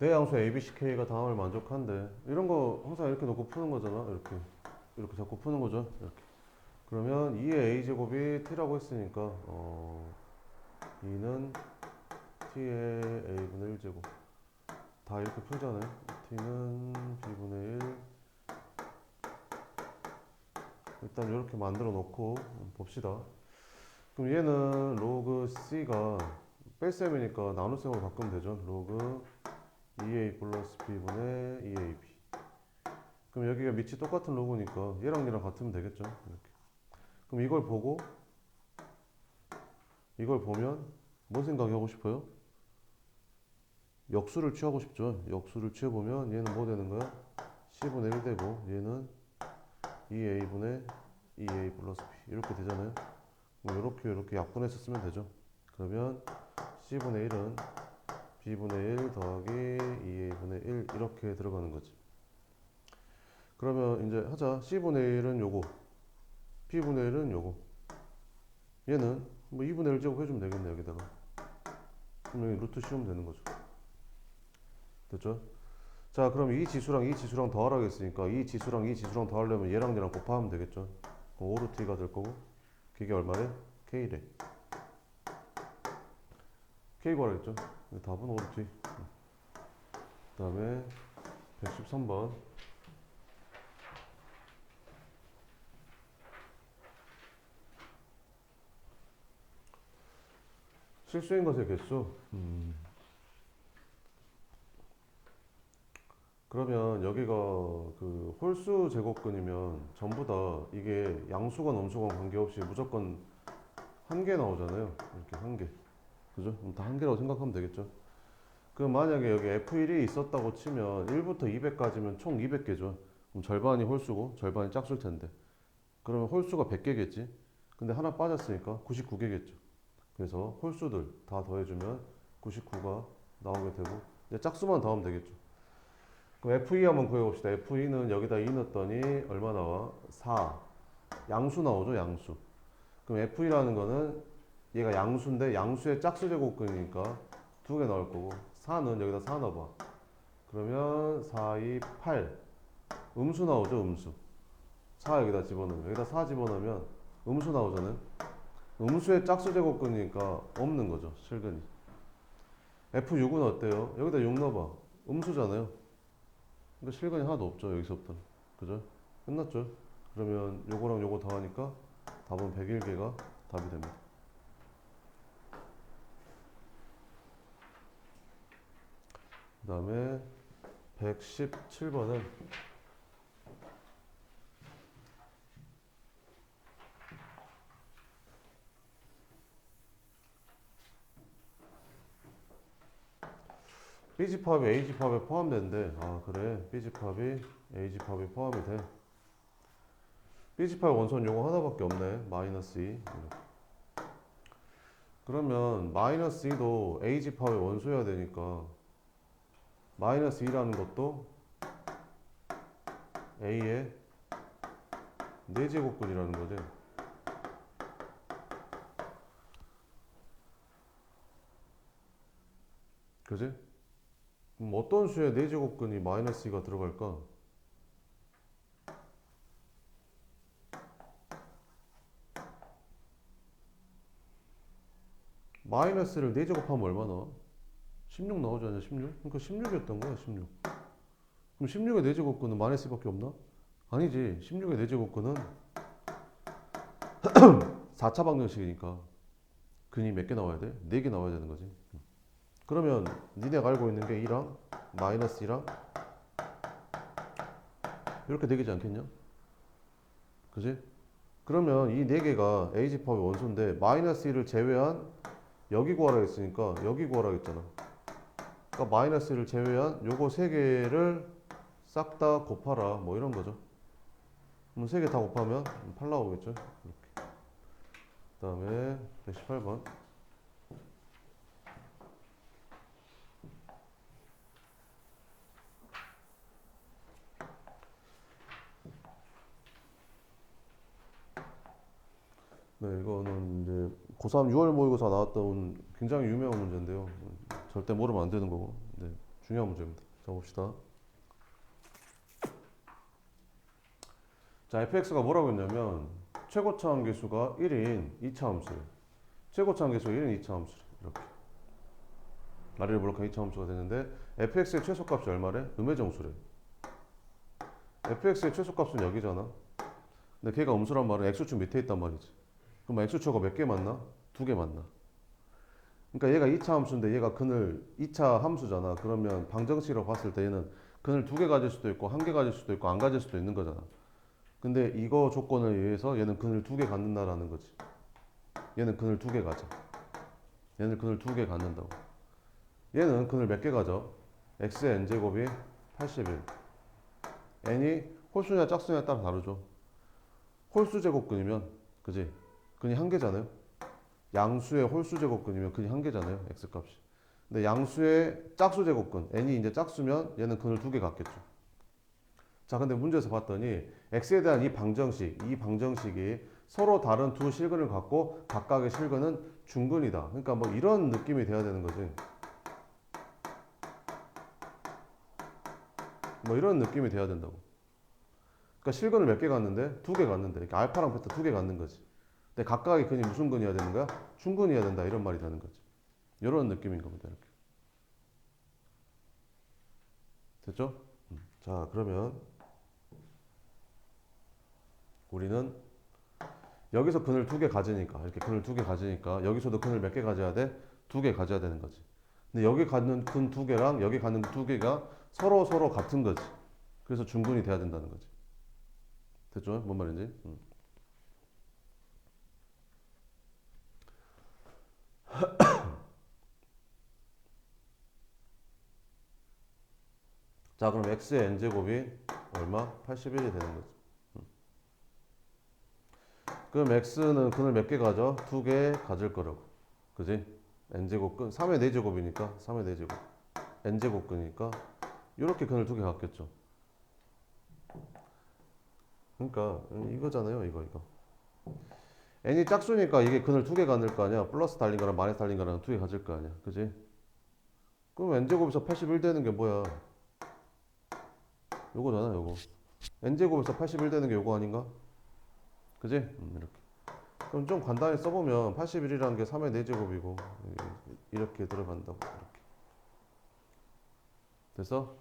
내 양수 A, B, C, K가 다음을 만족한대. 이런 거 항상 이렇게 놓고 푸는 거잖아. 이렇게 자꾸 푸는 거죠. 이렇게. 그러면 2의 A제곱이 T라고 했으니까 2는 T의 A분의 1제곱 다 이렇게 풀잖아요. T는 B분의 1. 일단 이렇게 만들어 놓고 봅시다. 그럼 얘는 로그 C가 뺄셈이니까 나눗셈으로 바꾸면 되죠. 로그 2A 플러스 B분의 2AB. 그럼 여기가 밑이 똑같은 로그니까 얘랑 얘랑 같으면 되겠죠. 이렇게. 그럼 이걸 보면 뭐 생각하고 싶어요? 역수를 취하고 싶죠. 역수를 취해보면 얘는 뭐 되는 거야? C분의 1 되고 얘는 2A분의 2A 플러스 B 이렇게 되잖아요. 뭐 이렇게 약분해서 쓰면 되죠. 그러면 C분의 1은 B분의 1 더하기 2A분의 1 이렇게 들어가는 거지. 그러면 이제 하자. C분의 1은 요거, B분의 1은 요거. 얘는 뭐 2분의 1 제곱 해주면 되겠네 여기다가. 그럼 여기 루트 씌우면 되는 거죠. 됐죠? 자, 그럼 이 지수랑 이 지수랑 더하라고 했으니까 이 지수랑 이 지수랑 더하려면 얘랑 얘랑 곱하면 되겠죠. 그럼 5루트 2가 될 거고 그게 얼마래? K래. K 구하라겠죠. 답은 5루트 2. 그 다음에 113번. 실수인 것의 개수. 그러면 여기가 그 홀수 제곱근이면 전부 다 이게 양수건 음수건 관계없이 무조건 한 개 나오잖아요. 이렇게 한 개. 그죠? 그럼 다 한 개라고 생각하면 되겠죠. 그럼 만약에 여기 F1이 있었다고 치면 1부터 200까지면 총 200개죠. 그럼 절반이 홀수고 절반이 짝수일 텐데. 그러면 홀수가 100개겠지. 근데 하나 빠졌으니까 99개겠죠. 그래서 홀수들 다 더해주면 99가 나오게 되고 이제 짝수만 더하면 되겠죠. 그럼 F2 한번 구해봅시다. F2는 여기다 2 넣었더니 얼마 나와? 4. 양수 나오죠, 양수. 그럼 F2라는 거는 얘가 양수인데 양수의 짝수 제곱근이니까 두 개 나올 거고 4는 여기다 4 넣어봐. 그러면 4, 2, 8. 음수 나오죠, 음수. 4 여기다 집어넣으면 여기다 4 집어넣으면 음수 나오잖아요. 음수의 짝수 제곱근이니까 없는 거죠, 실근이. F6은 어때요? 여기다 6 넣어봐. 음수잖아요. 그러니까 실근이 하나도 없죠, 여기서부터. 그죠? 끝났죠? 그러면 요거랑 요거 더하니까 답은 101개가 답이 됩니다. 그 다음에 117번은 B집합이 A집합에 포함된대. 아 그래, B집합이 A집합에 포함이 돼. B집합 원소는 요거 하나밖에 없네. 마이너스 2. 그러면 마이너스 2도 A집합의 원소여야 되니까 마이너스 2라는 것도 A의 4제곱근이라는 거지. 그지? 그럼 어떤 수의 4제곱근이 마이너스 2가 들어갈까? 마이너스를 4제곱하면 얼마 나와? 16 나오지 않냐, 16? 그러니까 16이었던 거야, 16. 그럼 16의 4제곱근은 마이너스 2밖에 없나? 아니지. 16의 4제곱근은 4차 방정식이니까 근이 몇 개 나와야 돼? 4개 나와야 되는 거지. 그러면 니네가 알고 있는 게 2랑 마이너스 2랑 이렇게 되지 않겠냐? 그지? 그러면 이 4개가 A집합의 원소인데 마이너스 1을 제외한 여기 구하라 했으니까 여기 구하라 했잖아. 그러니까 마이너스 1을 제외한 요거 3개를 싹 다 곱하라 뭐 이런 거죠. 그럼 3개 다 곱하면 8 나오겠죠. 이렇게. 그 다음에 118번. 네, 이거는 이제 고3 6월 모의고사 나왔던 굉장히 유명한 문제인데요. 절대 모르면 안 되는 거고. 네, 중요한 문제입니다. 자, 봅시다. 자, fx가 뭐라고 했냐면 최고차 함계수가 1인 2차 함수래. 최고차 함계수가 1인 2차 함수래. 이렇게. 라리를 블록한 2차 함수가 되는데 fx의 최소값이 얼마래? 음의 정수래. fx의 최소값은 여기잖아. 근데 걔가 음수란 말은 x축 밑에 있단 말이지. 그럼 x축가 몇 개 맞나? 2개 맞나? 그러니까 얘가 2차 함수인데 얘가 근을 2차 함수잖아. 그러면 방정식으로 봤을 때 얘는 근을 2개 가질 수도 있고 1개 가질 수도 있고 안 가질 수도 있는 거잖아. 근데 이거 조건을 의해서 얘는 근을 2개 갖는다라는 거지. 얘는 근을 2개 가져. 얘는 근을 2개 갖는다고. 얘는 근을 몇 개 가져? x의 n제곱이 81. n이 홀수냐 짝수냐에 따라 다르죠. 홀수 제곱근이면 그지? 근이 한 개잖아요. 양수의 홀수 제곱근이면 근이 한 개잖아요. x값이. 근데 양수의 짝수 제곱근 n이 이제 짝수면 얘는 근을 2개 갖겠죠. 자, 근데 문제에서 봤더니 x에 대한 이 방정식이 서로 다른 두 실근을 갖고 각각의 실근은 중근이다. 그러니까 뭐 이런 느낌이 돼야 되는 거지. 뭐 이런 느낌이 돼야 된다고. 그러니까 실근을 몇 개 갖는데? 2개 갖는데. 그러니까 알파랑 베타 2개 갖는 거지. 근데 각각의 근이 무슨 근이어야 되는 거야? 중근이어야 된다. 이런 말이 되는 거지. 이런 느낌인 겁니다. 이렇게. 됐죠? 자, 그러면 우리는 여기서 근을 2개 가지니까 이렇게 근을 2개 가지니까 여기서도 근을 몇 개 가져야 돼? 2개 가져야 되는 거지. 근데 여기 갖는 근 2개랑 여기 갖는 2개가 서로 같은 거지. 그래서 중근이 돼야 된다는 거지. 됐죠? 뭔 말인지? 자, 그럼 x의 n제곱이 얼마? 81이 되는 거지. 그럼 x는 근을 몇 개 가져? 2개 가질 거라고. 그지? n제곱 근 3의 4제곱이니까 3의 4제곱 n제곱 근이니까 이렇게 근을 2개 갖겠죠. 그러니까 이거잖아요. 이거. n이 짝수니까 이게 근을 2개 갖을 거 아니야. 플러스 달린 거랑 마이너스 달린 거랑 2개 가질 거 아니야. 그지? 그럼 n제곱에서 81 되는 게 뭐야? 요거잖아. 요거. n제곱에서 81 되는 게 요거 아닌가? 그지? 이렇게. 그럼 좀 간단히 써보면 81이라는 게 3의 4제곱이고 이렇게 들어간다고. 이렇게. 됐어?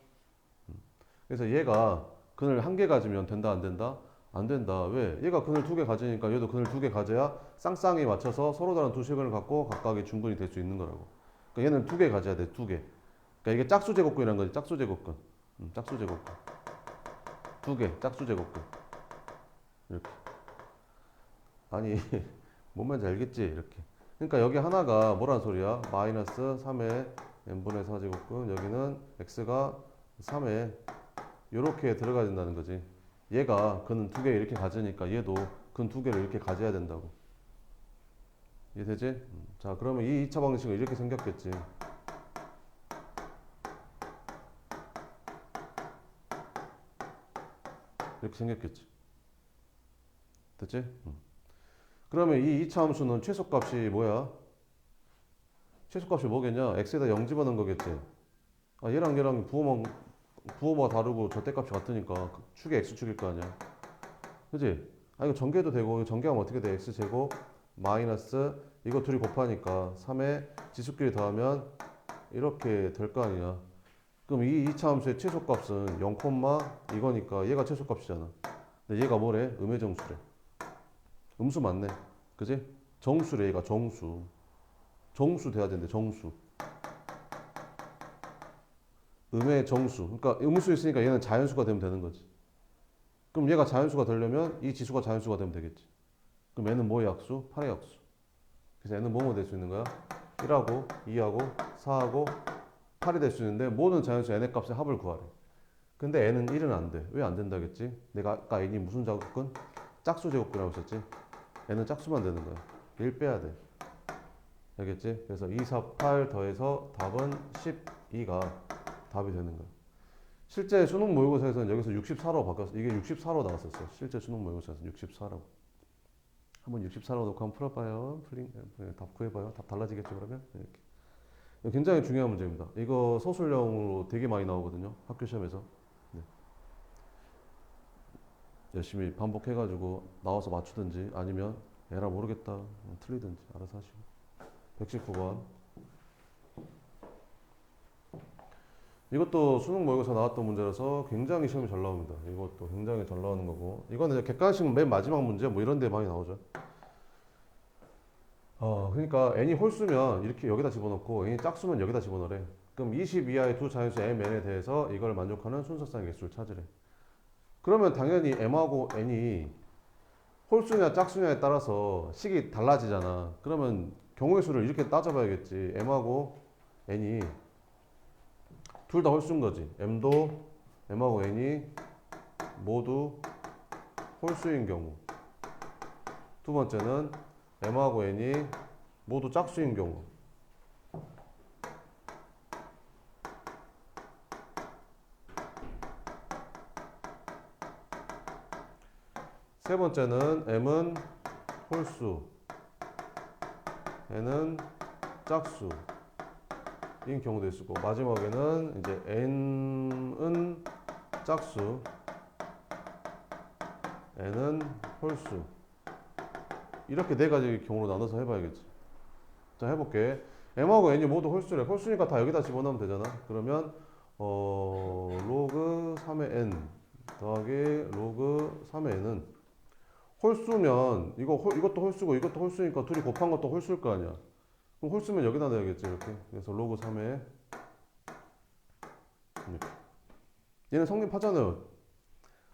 그래서 얘가 근을 한 개 가지면 된다 안 된다? 안 된다. 왜? 얘가 근을 2개 가지니까 얘도 근을 2개 가져야 쌍쌍이 맞춰서 서로 다른 두 실근을 갖고 각각의 중근이 될 수 있는 거라고. 그러니까 얘는 2개 가져야 돼. 2개. 그러니까 이게 짝수 제곱근이라는 거지. 짝수 제곱근. 짝수 제곱근. 2개. 짝수 제곱근. 이렇게. 아니 뭔 말인지 알겠지? 이렇게. 그러니까 여기 하나가 뭐란 소리야? 마이너스 3의 n분의 4제곱근. 여기는 x가 3의 이렇게 들어가야 된다는 거지. 얘가 근은 2개 이렇게 가지니까 얘도 근 2개를 이렇게 가져야 된다고. 이해되지? 자, 그러면 이 2차 방식은 이렇게 생겼겠지. 이렇게 생겼겠지. 됐지? 그러면 이 2차 함수는 최소값이 뭐야? 최소값이 뭐겠냐? x에다 0 집어넣은 거겠지. 아, 얘랑 부호가 다르고 절대값이 같으니까 축이 x축일 거 아니야. 그지? 아, 이거 전개도 되고 전개하면 어떻게 돼? x제곱 마이너스 이거 둘이 곱하니까 3의 지수끼리 더하면 이렇게 될 거 아니야. 그럼 이 2차 함수의 최소값은 0, 이거니까 얘가 최소값이잖아. 근데 얘가 뭐래? 음의 정수래. 음수 맞네. 그지? 정수래. 얘가 정수. 정수 돼야 되는데 정수. 음의 정수. 그러니까 음수 있으니까 얘는 자연수가 되면 되는 거지. 그럼 얘가 자연수가 되려면 이 지수가 자연수가 되면 되겠지. 그럼 얘는 뭐의 약수? 8의 약수. 그래서 얘는 뭐뭐 될 수 있는 거야? 1하고 2하고 4하고 8이 될 수 있는데 모든 자연수 n의 값의 합을 구하래. 근데 n은 1은 안 돼. 왜 안 된다겠지? 내가 아까 n이 무슨 제곱근? 짝수 제곱근이라고 했었지? n은 짝수만 되는 거야. 1 빼야 돼. 알겠지? 그래서 2, 4, 8 더해서 답은 12가 답이 되는 거야. 실제 수능 모의고사에서는 여기서 64로 바뀌었어. 이게 64로 나왔었어. 실제 수능 모의고사에서는 64라고. 한번 64로 놓고 한번 풀어봐요. 답 구해봐요. 답 달라지겠죠 그러면? 이렇게. 굉장히 중요한 문제입니다. 이거 서술형으로 되게 많이 나오거든요. 학교 시험에서. 네. 열심히 반복해가지고 나와서 맞추든지 아니면 에라 모르겠다 틀리든지 알아서 하시고. 119번. 이것도 수능 모의고사 나왔던 문제라서 굉장히 시험이 잘 나옵니다. 이것도 굉장히 잘 나오는 거고. 이거는 이제 객관식 맨 마지막 문제 뭐 이런 데 많이 나오죠. 그러니까 n이 홀수면 이렇게 여기다 집어넣고 n이 짝수면 여기다 집어넣으래. 그럼 20 이하의 두 자연수 m, n에 대해서 이걸 만족하는 순서상 개수를 찾으래. 그러면 당연히 m하고 n이 홀수냐 짝수냐에 따라서 식이 달라지잖아. 그러면 경우의 수를 이렇게 따져봐야겠지. m하고 n이 둘 다 홀수인 거지. m하고 n이 모두 홀수인 경우. 두 번째는 m하고 n이 모두 짝수인 경우. 세 번째는 m은 홀수, n은 짝수인 경우도 있고, 마지막에는 이제 n은 짝수, n은 홀수. 이렇게 네 가지 경우로 나눠서 해봐야겠지. 자, 해볼게. m하고 n이 모두 홀수래. 홀수니까 다 여기다 집어넣으면 되잖아. 그러면 로그 3의 n 더하기 로그 3의 n은 홀수면 이것도 홀수고 이것도 홀수니까 둘이 곱한 것도 홀수일 거 아니야. 그럼 홀수면 여기다 넣어야겠지 이렇게. 그래서 로그 3의 이렇게. 얘는 성립하잖아요.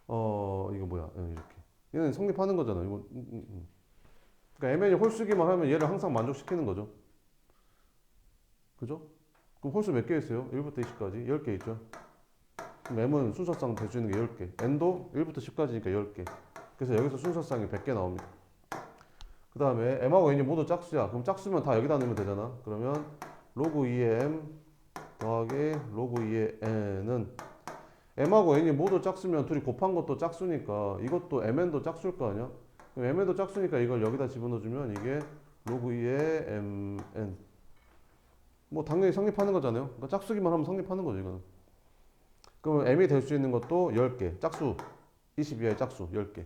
이거 뭐야? 이렇게. 얘는 성립하는 거잖아. 이거. 그러니까 mn이 홀수기만 하면 얘를 항상 만족시키는 거죠. 그죠? 그럼 홀수 몇 개 있어요? 1부터 20까지 10개 있죠. 그럼 m은 순서상 될 수 있는 게 10개. n도 1부터 10까지니까 10개. 그래서 여기서 순서상이 100개 나옵니다. 그 다음에 m하고 n이 모두 짝수야. 그럼 짝수면 다 여기다 넣으면 되잖아. 그러면 로그 2의 m 더하기 로그 2의 n은 m하고 n이 모두 짝수면 둘이 곱한 것도 짝수니까 이것도 mn도 짝수일 거 아니야? 그럼 mn도 짝수니까 이걸 여기다 집어넣어주면 이게 로그 2의 mn. 뭐 당연히 성립하는 거잖아요. 그러니까 짝수기만 하면 성립하는 거죠 이거는. 그럼 m이 될 수 있는 것도 10개. 짝수 22의 짝수 10개.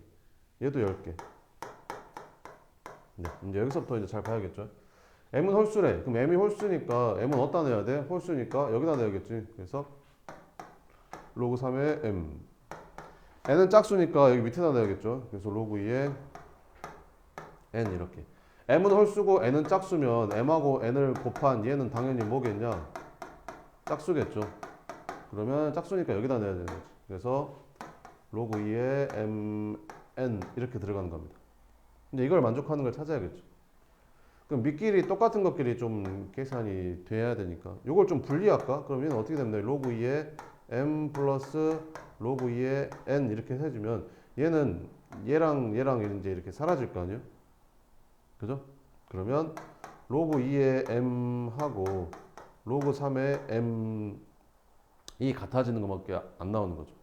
얘도 10개. 네, 이제 여기서부터 이제 잘 봐야겠죠. m은 홀수래. 그럼 m이 홀수니까 m은 어디다 넣어야 돼? 홀수니까 여기다 넣어야겠지. 그래서 로그 3의 m. n은 짝수니까 여기 밑에다 넣어야겠죠. 그래서 로그 2의 n 이렇게. m은 홀수고 n은 짝수면 m하고 n을 곱한 얘는 당연히 뭐겠냐? 짝수겠죠. 그러면 짝수니까 여기다 넣어야 되는 거지. 그래서 로그 2의 mn 이렇게 들어가는 겁니다. 이제 이걸 만족하는 걸 찾아야겠죠. 그럼 밑끼리 똑같은 것끼리 좀 계산이 돼야 되니까 이걸 좀 분리할까? 그럼 얘는 어떻게 됩니까? 로그 2의 m 플러스 로그 2의 n 이렇게 해주면 얘는 얘랑 이제 이렇게 사라질 거 아니에요? 그죠? 그러면 로그 2의 m하고 로그 3의 m이 같아지는 것밖에 안 나오는 거죠.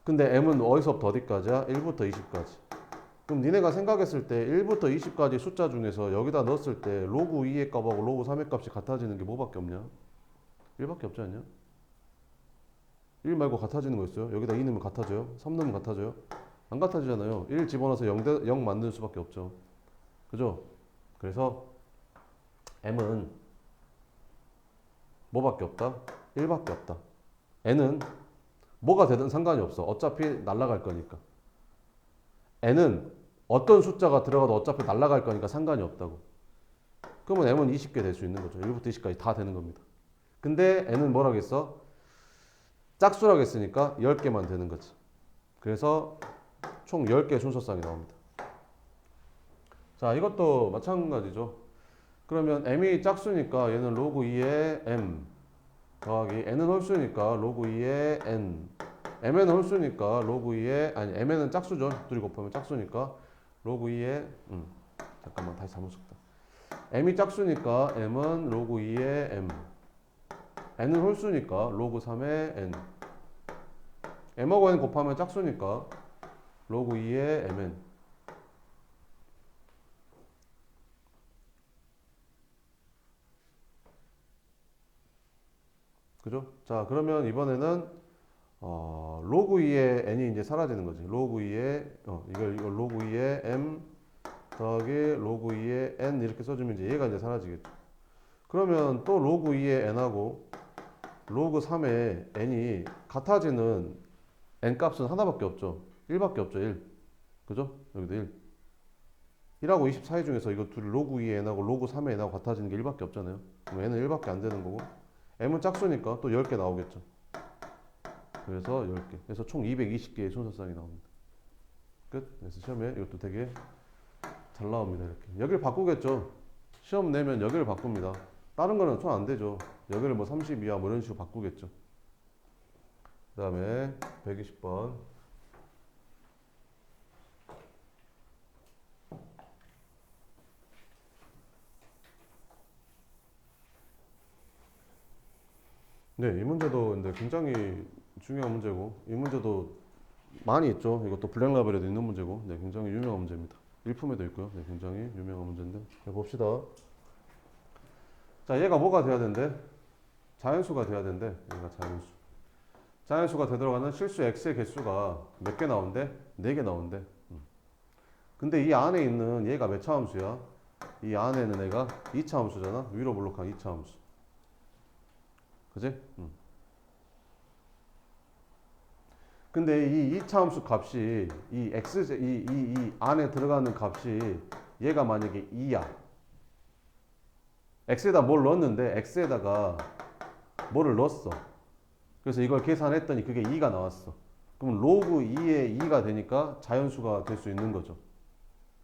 근데 m은 어디서부터 어디까지야? 1부터 20까지. 그럼 니네가 생각했을 때 1부터 20까지 숫자 중에서 여기다 넣었을 때 로그 2의 값하고 로그 3의 값이 같아지는 게 뭐밖에 없냐? 1밖에 없지 않냐? 1 말고 같아지는 거 있어요? 여기다 2 넣으면 같아져요? 3 넣으면 같아져요? 안 같아지잖아요. 1 집어넣어서 0 만들 수밖에 없죠. 그죠? 그래서 m은 뭐밖에 없다? 1밖에 없다. n은 뭐가 되든 상관이 없어. 어차피 날아갈 거니까. n은 어떤 숫자가 들어가도 어차피 날아갈 거니까 상관이 없다고. 그러면 m은 20개 될 수 있는 거죠. 1부터 20까지 다 되는 겁니다. 근데 n은 뭐라겠어? 짝수라고 했으니까 10개만 되는 거지. 그래서 총 10개 순서상이 나옵니다. 자, 이것도 마찬가지죠. 그러면 m이 짝수니까 얘는 로그 2의 m 더하기 n은 홀수니까 로그 2의 n. mn은 홀수니까 로그 2의 아니 mn은 짝수죠. 둘이 곱하면 짝수니까 로그 2의 잠깐만 다시 잘못 썼다. m이 짝수니까 m은 로그 2의 m. n은 홀수니까 로그 3의 n. m하고 n 곱하면 짝수니까 로그 2의 mn. 그죠? 자, 그러면 이번에는 로그 2의 n이 이제 사라지는 거지. 로그 2의 이걸 로그 2의 m 더하기 로그 2의 n 이렇게 써주면 이제 얘가 이제 사라지겠죠. 그러면 또 로그 2의 n하고 로그 3의 n이 같아지는 n 값은 하나밖에 없죠. 1밖에 없죠. 1. 그죠? 여기도 1. 1하고 24의 중에서 이거 둘이 로그 2의 n하고 로그 3의 n하고 같아지는 게 1밖에 없잖아요. 그럼 n은 1밖에 안 되는 거고 m은 짝수니까 또 10개 나오겠죠. 그래서 10개. 그래서 총 220개의 순서쌍이 나옵니다. 끝. 그래서 시험에 이것도 되게 잘 나옵니다. 이렇게. 여기를 바꾸겠죠. 시험 내면 여기를 바꿉니다. 다른 거는 손 안 대죠. 여기를 뭐 32야 뭐 이런 식으로 바꾸겠죠. 그 다음에 120번. 네, 이 문제도 근데 굉장히 중요한 문제고, 이 문제도 많이 있죠. 이것도 블랙라벨에도 있는 문제고, 네, 굉장히 유명한 문제입니다. 일품에도 있고요. 네, 굉장히 유명한 문제인데, 자, 봅시다. 자, 얘가 뭐가 돼야 된대? 자연수가 돼야 된대. 얘가 자연수. 자연수가 되돌아가는 실수 x의 개수가 몇 개 나온대? 4개 나온대. 근데 이 안에 있는 얘가 몇 차 함수야? 이 안에 있는 애가 2차 함수잖아. 위로 블록한 2차 함수. 그지? 근데 이 2차 함수 값이 이 x 이 안에 들어가는 값이 얘가 만약에 2야. x에다 뭘 넣었는데 x에다가 뭐를 넣었어. 그래서 이걸 계산했더니 그게 2가 나왔어. 그럼 로그 2의 2가 되니까 자연수가 될 수 있는 거죠.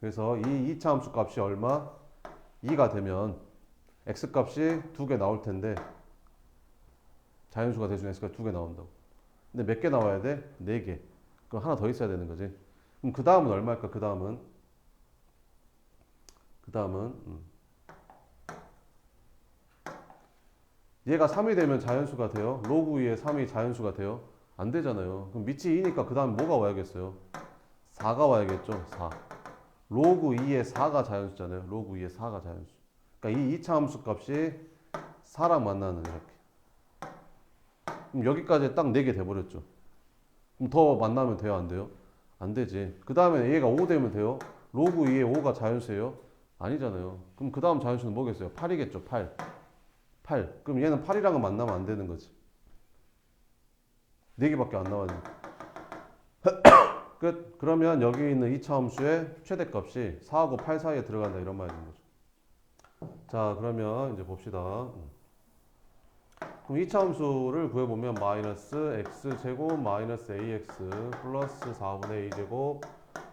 그래서 이 2차 함수 값이 얼마? 2가 되면 x 값이 2개 나올 텐데 자연수가 될 수 있는 x가 2개 나온다고. 근데 몇 개 나와야 돼? 4개. 그럼 하나 더 있어야 되는 거지. 그럼 그 다음은 얼마일까? 그 다음은 얘가 3이 되면 자연수가 돼요? 로그 2의 3이 자연수가 돼요? 안 되잖아요. 그럼 밑이 2니까 그 다음 뭐가 와야겠어요? 4가 와야겠죠? 4. 로그 2의 4가 자연수잖아요. 로그 2의 4가 자연수. 그러니까 이 2차 함수 값이 4랑 만나는 이렇게. 그럼 여기까지 딱 4개 돼버렸죠. 그럼 더 만나면 돼요? 안 돼요? 안 되지. 그 다음에 얘가 5 되면 돼요? 로그 2의 5가 자연수예요? 아니잖아요. 그럼 그 다음 자연수는 뭐겠어요? 8이겠죠. 8. 8. 그럼 얘는 8이랑은 만나면 안 되는 거지. 4개밖에 안 나와요. 끝. 그러면 여기 있는 2차 함수의 최대값이 4하고 8 사이에 들어간다 이런 말이 되는 거죠. 자, 그러면 이제 봅시다. 그럼 2차 함수를 구해보면 마이너스 x제곱 마이너스 ax 플러스 4분의 a제곱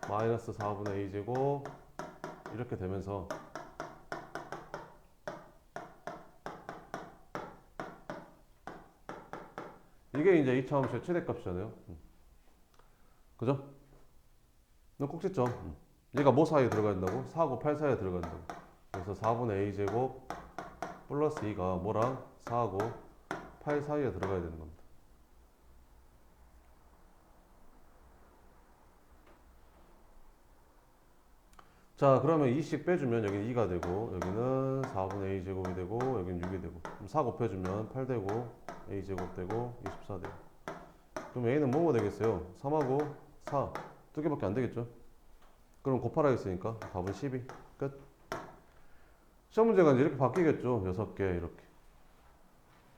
마이너스 4분의 a제곱 이렇게 되면서 이게 이제 2차 함수의 최대값이잖아요. 그죠? 너 꼭 짓죠. 얘가 뭐 사이에 들어가야 된다고? 4하고 8 사이에 들어간다고. 그래서 4분의 a제곱 플러스 2가 뭐랑 4하고 8 사이에 들어가야 되는 겁니다. 자, 그러면 2씩 빼주면 여기는 2가 되고 여기는 4분의 a제곱이 되고 여기는 6이 되고 그럼 4 곱해주면 8 되고 a제곱 되고 24 되고 그럼 a는 뭐뭐 되겠어요? 3하고 4 두 개밖에 안 되겠죠? 그럼 곱하라 했으니까 답은 12 끝. 시험 문제가 이제 이렇게 바뀌겠죠. 6개 이렇게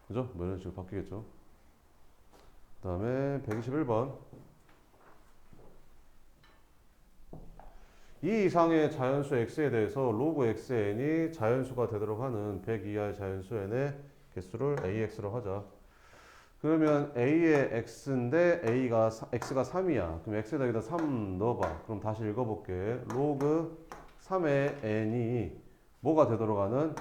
그죠? 뭐 이런 식으로 바뀌겠죠. 그 다음에 121번 이 이상의 자연수 x에 대해서 로그 xn이 자연수가 되도록 하는 100 이하의 자연수 n의 개수를 ax로 하자. 그러면 a의 x인데 x가 3이야. 그럼 x에다 여기다 3 넣어봐. 그럼 다시 읽어볼게. 로그 3의 n이 뭐가 되도록 하는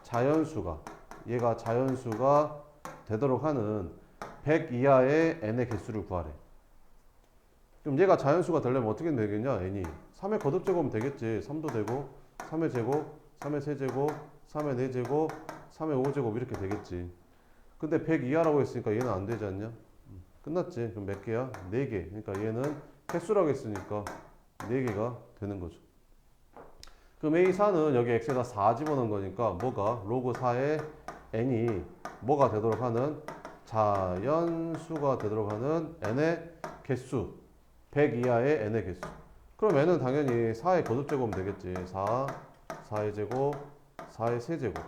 자연수가 얘가 자연수가 되도록 하는 100 이하의 n의 개수를 구하래. 그럼 얘가 자연수가 되려면 어떻게 되겠냐? n이 3의 거듭제곱은 되겠지. 3도 되고 3의 제곱, 3의 세제곱, 3의 4제곱, 3의 5제곱 이렇게 되겠지. 근데 100 이하라고 했으니까 얘는 안 되지 않냐? 끝났지. 그럼 몇 개야? 4개. 그러니까 얘는 횟수라고 했으니까 4개가 되는 거죠. 그럼 A4는 여기 x에다 4 집어넣은 거니까 뭐가? 로그 4의 n이 뭐가 되도록 하는 자연수가 되도록 하는 n의 개수 100 이하의 n의 개수. 그럼 n은 당연히 4의 거듭제곱은 되겠지. 4의 제곱, 4의 세제곱.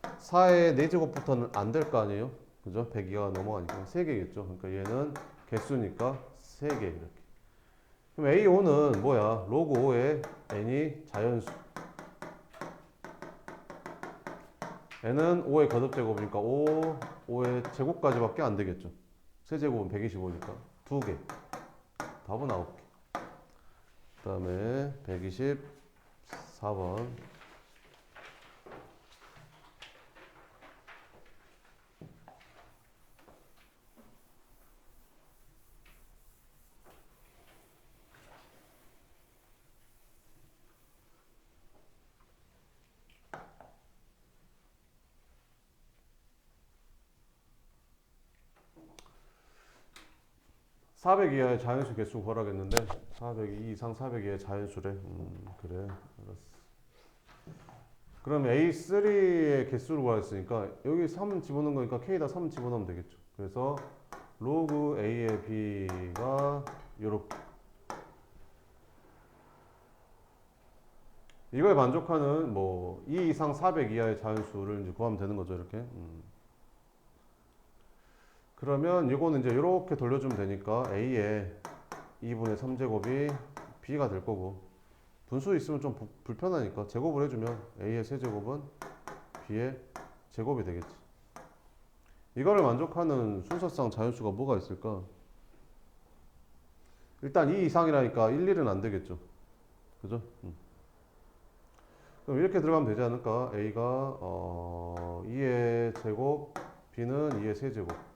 4의 4제곱부터는 안 될 거 아니에요? 그죠? 100 이하가 넘어가니까 3개겠죠. 그러니까 얘는 개수니까 3개 이렇게. 그럼 A5는 뭐야? 로그 5의 n이 자연수. n은 5의 거듭제곱이니까 5의 제곱까지밖에 안 되겠죠. 세제곱은 125니까 2개. 답은 9개. 그 다음에 124번. (400) 이하의 자연수 개수 구하라겠는데 400 이상 400 이하의 자연수래. 그래 알았어. 그럼 A3의 개수를 구하랬으니까 여기 3 집어넣은 거니까 K에다 3 집어넣으면 되겠죠. 그래서 로그 A의 B가 요렇게. 이거에 만족하는 뭐 2 이상 400 이하의 자연수를 이제 구하면 되는 거죠. 이렇게. 그러면 이거는 이제 이렇게 돌려주면 되니까 A의 2분의 3제곱이 B가 될 거고, 분수 있으면 좀 불편하니까 제곱을 해주면 A의 세제곱은 B의 제곱이 되겠지. 이거를 만족하는 순서상 자연수가 뭐가 있을까? 일단 2 이상이라니까 1, 1은 안 되겠죠. 그죠? 그럼 이렇게 들어가면 되지 않을까? A가 2의 제곱, B는 2의 세제곱.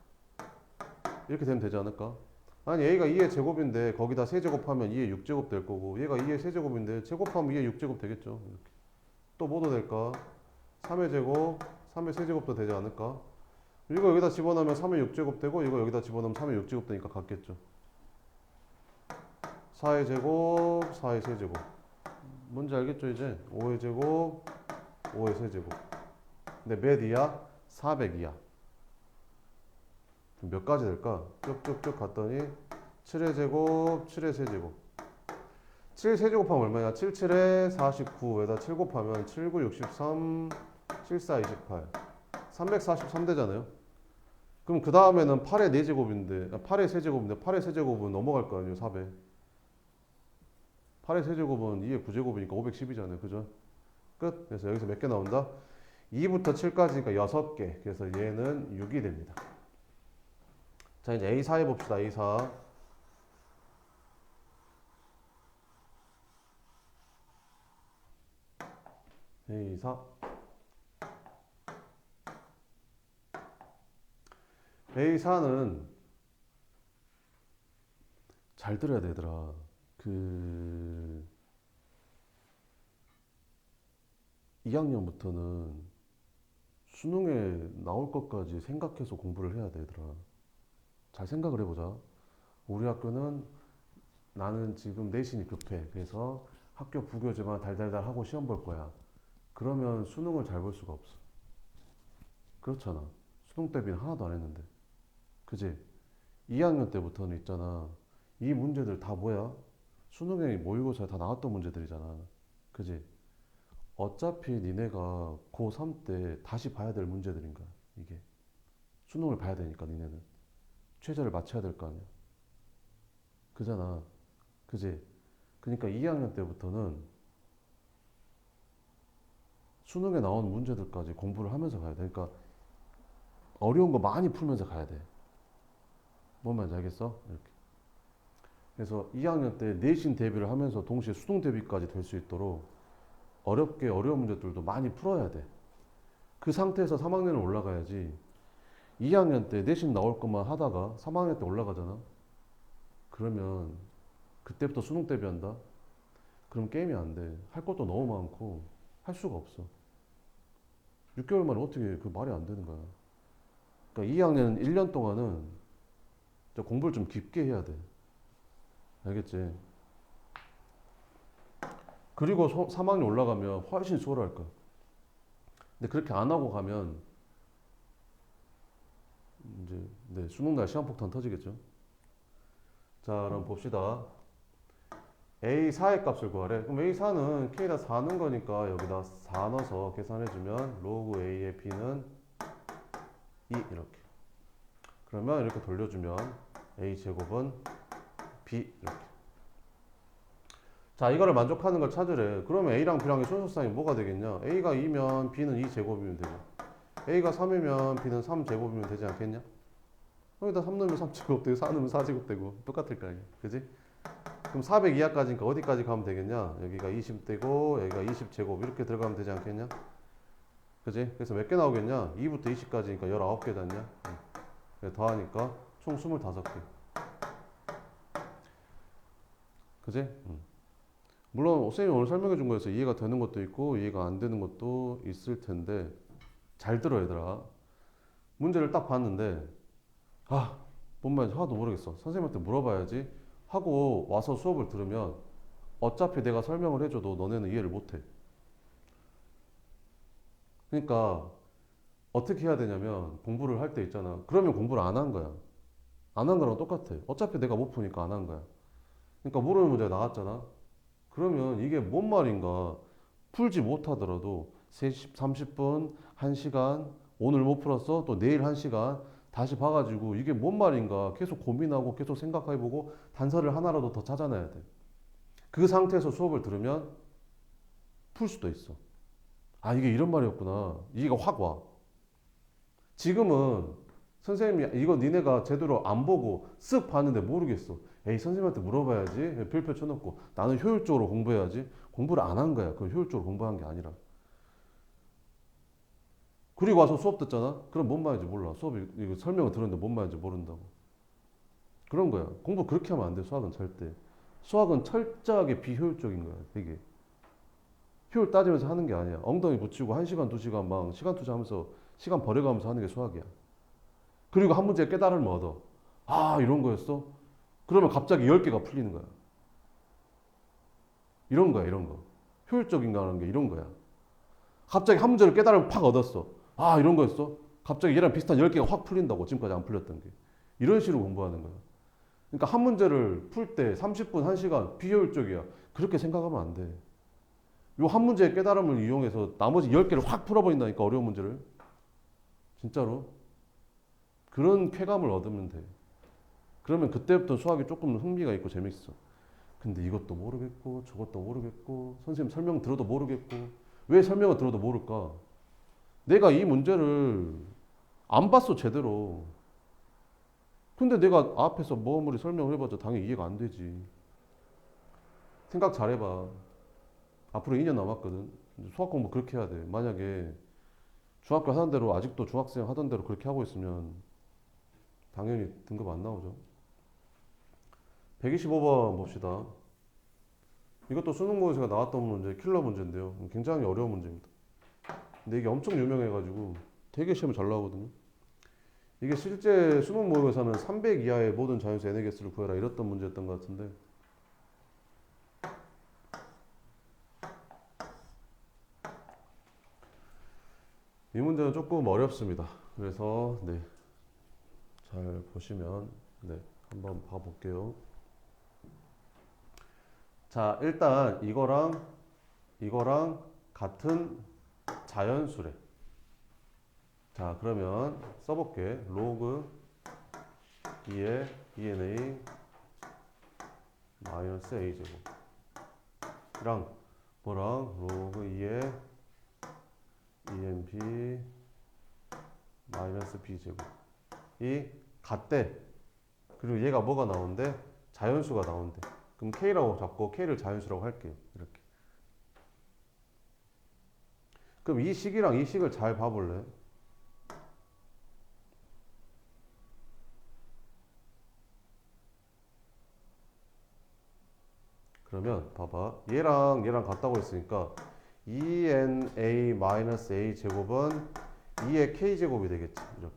이렇게 되면 되지 않을까? 아니 A가 2의 제곱인데 거기다 세제곱하면 2의 6제곱 될 거고, 얘가 2의 세제곱인데 제곱하면 2의 6제곱 되겠죠. 이렇게. 또 뭐도 될까? 3의 제곱, 3의 세제곱도 되지 않을까? 이거 여기다 집어넣으면 3의 6제곱 되고, 이거 여기다 집어넣으면 3의 6제곱 되니까 같겠죠. 4의 제곱, 4의 세제곱. 뭔지 알겠죠 이제? 5의 제곱, 5의 세제곱. 근데 몇 이하? 400 이하. 몇 가지 될까? 쭉쭉쭉 갔더니 7의 제곱, 7의 세제곱. 7 세제곱하면 얼마냐? 7, 7에 49. 에다 7 곱하면 7, 9, 63, 7, 4, 28. 343 되잖아요. 그럼 그 다음에는 8의 4제곱인데, 8의 세제곱인데, 8의 세제곱은 넘어갈 거 아니에요, 400. 8의 세제곱은 2의 9제곱이니까 510이잖아요. 그죠? 끝. 그래서 여기서 몇 개 나온다? 2부터 7까지니까 6개. 그래서 얘는 6이 됩니다. 자, 이제 A4 해봅시다. A4. A4. A4는 잘 들어야 되더라. 2학년부터는 수능에 나올 것까지 생각해서 공부를 해야 되더라. 잘 생각을 해보자. 우리 학교는 나는 지금 내신이 급해. 그래서 학교 부교재만 달달달 하고 시험 볼 거야. 그러면 수능을 잘 볼 수가 없어. 그렇잖아. 수능 대비는 하나도 안 했는데. 그지? 2학년 때부터는 있잖아. 이 문제들 다 뭐야? 수능에 모의고사에 다 나왔던 문제들이잖아. 그지? 어차피 니네가 고3 때 다시 봐야 될 문제들인 거야. 이게. 수능을 봐야 되니까 니네는. 최저를 맞춰야 될 거 아니야. 그잖아. 그지? 그러니까 2학년 때부터는 수능에 나온 문제들까지 공부를 하면서 가야 돼. 그러니까 어려운 거 많이 풀면서 가야 돼. 뭔 말인지 알겠어? 이렇게. 그래서 2학년 때 내신 대비를 하면서 동시에 수능 대비까지 될 수 있도록 어려운 문제들도 많이 풀어야 돼. 그 상태에서 3학년을 올라가야지. 2학년 때 내신 나올 것만 하다가 3학년 때 올라가잖아. 그러면 그때부터 수능 대비한다? 그럼 게임이 안 돼. 할 것도 너무 많고 할 수가 없어. 6개월 만에 어떻게 그 말이 안 되는 거야. 그러니까 2학년 1년 동안은 공부를 좀 깊게 해야 돼. 알겠지? 그리고 3학년 올라가면 훨씬 수월할 거야. 근데 그렇게 안 하고 가면 이제 네, 수능날 시한폭탄 터지겠죠. 자, 그럼 봅시다. A4의 값을 구하래. 그럼 A4는 K에다 4 넣은 거니까 여기다 4 넣어서 계산해주면 로그 A의 B는 2 이렇게. 그러면 이렇게 돌려주면 A 제곱은 B 이렇게. 자, 이거를 만족하는 걸 찾으래. 그러면 A랑 B랑의 소수쌍이 뭐가 되겠냐? A가 2면 B는 2제곱이면 되죠. A가 3이면 B는 3제곱이면 되지 않겠냐? 여기다 3 넣으면 3제곱 되고 4 넣으면 4제곱 되고 똑같을 거 아니야. 그지? 그럼 400 이하까지니까 어디까지 가면 되겠냐? 여기가 20 되고 여기가 20제곱 이렇게 들어가면 되지 않겠냐? 그지? 그래서 몇 개 나오겠냐? 2부터 20까지니까 19개 닿냐? 더하니까 총 25개. 그지? 물론 쌤이 오늘 설명해 준 거에서 이해가 되는 것도 있고 이해가 안 되는 것도 있을 텐데 잘 들어 얘들아. 문제를 딱 봤는데 뭔 말인지 하나도 모르겠어. 선생님한테 물어봐야지 하고 와서 수업을 들으면 어차피 내가 설명을 해줘도 너네는 이해를 못해. 그러니까 어떻게 해야 되냐면 공부를 할 때 있잖아. 그러면 공부를 안 한 거야. 안 한 거랑 똑같아. 어차피 내가 못 푸니까 안 한 거야. 그러니까 모르는 문제가 나왔잖아. 그러면 이게 뭔 말인가 풀지 못하더라도 30분, 1시간, 오늘 못 풀었어? 또 내일 1시간 다시 봐가지고 이게 뭔 말인가 계속 고민하고 계속 생각해보고 단서를 하나라도 더 찾아내야 돼. 그 상태에서 수업을 들으면 풀 수도 있어. 이게 이런 말이었구나. 이해가 확 와. 지금은 선생님이 이거 니네가 제대로 안 보고 쓱 봤는데 모르겠어. 에이, 선생님한테 물어봐야지. 별표 쳐놓고 나는 효율적으로 공부해야지. 공부를 안 한 거야. 그 효율적으로 공부한 게 아니라. 그리고 와서 수업 듣잖아. 그럼 뭔 말인지 몰라. 수업이 이거 설명을 들었는데 뭔 말인지 모른다고. 그런 거야. 공부 그렇게 하면 안 돼. 수학은 절대. 수학은 철저하게 비효율적인 거야. 되게. 효율 따지면서 하는 게 아니야. 엉덩이 붙이고 1시간, 2시간 막 시간 투자하면서 시간 버려가면서 하는 게 수학이야. 그리고 한 문제 깨달음을 얻어. 이런 거였어? 그러면 갑자기 10개가 풀리는 거야. 이런 거야, 이런 거. 효율적인가라는 게 이런 거야. 갑자기 한 문제를 깨달음을 팍 얻었어. 이런 거였어? 갑자기 얘랑 비슷한 10개가 확 풀린다고. 지금까지 안 풀렸던 게. 이런 식으로 공부하는 거야. 그러니까 한 문제를 풀 때 30분, 1시간 비효율적이야. 그렇게 생각하면 안 돼. 요 한 문제의 깨달음을 이용해서 나머지 10개를 확 풀어버린다니까, 어려운 문제를. 진짜로. 그런 쾌감을 얻으면 돼. 그러면 그때부터 수학이 조금 흥미가 있고 재밌어. 근데 이것도 모르겠고 저것도 모르겠고 선생님 설명 들어도 모르겠고 왜 설명을 들어도 모를까? 내가 이 문제를 안 봤어 제대로. 근데 내가 앞에서 머무리 설명을 해봤자 당연히 이해가 안 되지. 생각 잘해봐. 앞으로 2년 남았거든. 수학 공부 그렇게 해야 돼. 만약에 중학교 하던 대로 아직도 중학생 하던 대로 그렇게 하고 있으면 당연히 등급 안 나오죠. 125번 봅시다. 이것도 수능 모의고사가 나왔던 문제, 킬러 문제인데요. 굉장히 어려운 문제입니다. 근데 이게 엄청 유명해가지고 되게 시험에 잘 나오거든요. 이게 실제 수능 모의고사는 300 이하의 모든 자연수 n의 개수를 구해라 이랬던 문제였던 것 같은데 이 문제는 조금 어렵습니다. 그래서 잘 보시면 한번 봐볼게요. 자, 일단 이거랑 같은 자연수래. 자, 그러면 써볼게. 로그 2의 ENA 마이너스 A제곱이랑 로그 2의 ENB 마이너스 B제곱이 같대. 그리고 얘가 뭐가 나온대? 자연수가 나온대. 그럼 K라고 잡고 K를 자연수라고 할게요. 이렇게. 그럼 이 식이랑 이 식을 잘 봐볼래? 그러면 봐봐. 얘랑 같다고 했으니까 ENA-A 제곱은 2의 K제곱이 되겠지. 이렇게.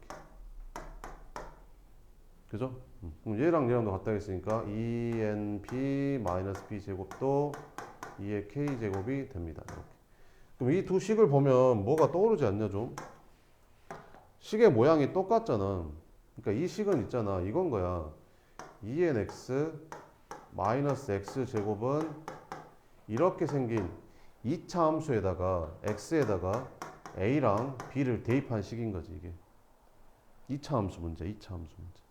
그죠? 그럼 얘랑도 같다고 했으니까 ENB-B 제곱도 2의 K제곱이 됩니다. 이렇게. 그럼 이 두 식을 보면 뭐가 떠오르지 않냐 좀? 식의 모양이 똑같잖아. 그러니까 이 식은 있잖아. 이건 거야. 2nx 마이너스 x 제곱은 이렇게 생긴 2차 함수에다가 x에다가 a랑 b를 대입한 식인 거지 이게. 2차 함수 문제, 2차 함수 문제.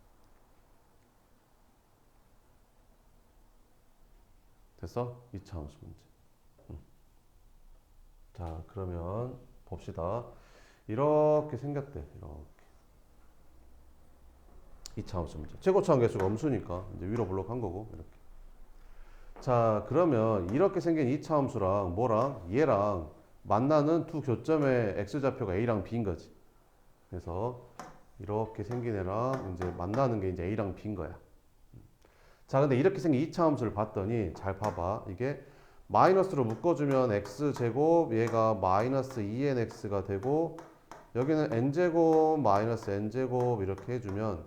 됐어? 2차 함수 문제. 자, 그러면 봅시다. 이렇게 생겼대. 이렇게. 2차 함수 문제. 최고차원 개수가 음수니까 이제 위로 블록한 거고 이렇게. 자, 그러면 이렇게 생긴 2차 함수랑 뭐랑 얘랑 만나는 두 교점의 x좌표가 a랑 b인 거지. 그래서 이렇게 생긴 애랑 이제 만나는 게 이제 a랑 b인 거야. 자, 근데 이렇게 생긴 2차 함수를 봤더니 잘 봐봐. 이게 마이너스로 묶어주면 x제곱 얘가 마이너스 2nx가 되고 여기는 n제곱 마이너스 n제곱 이렇게 해주면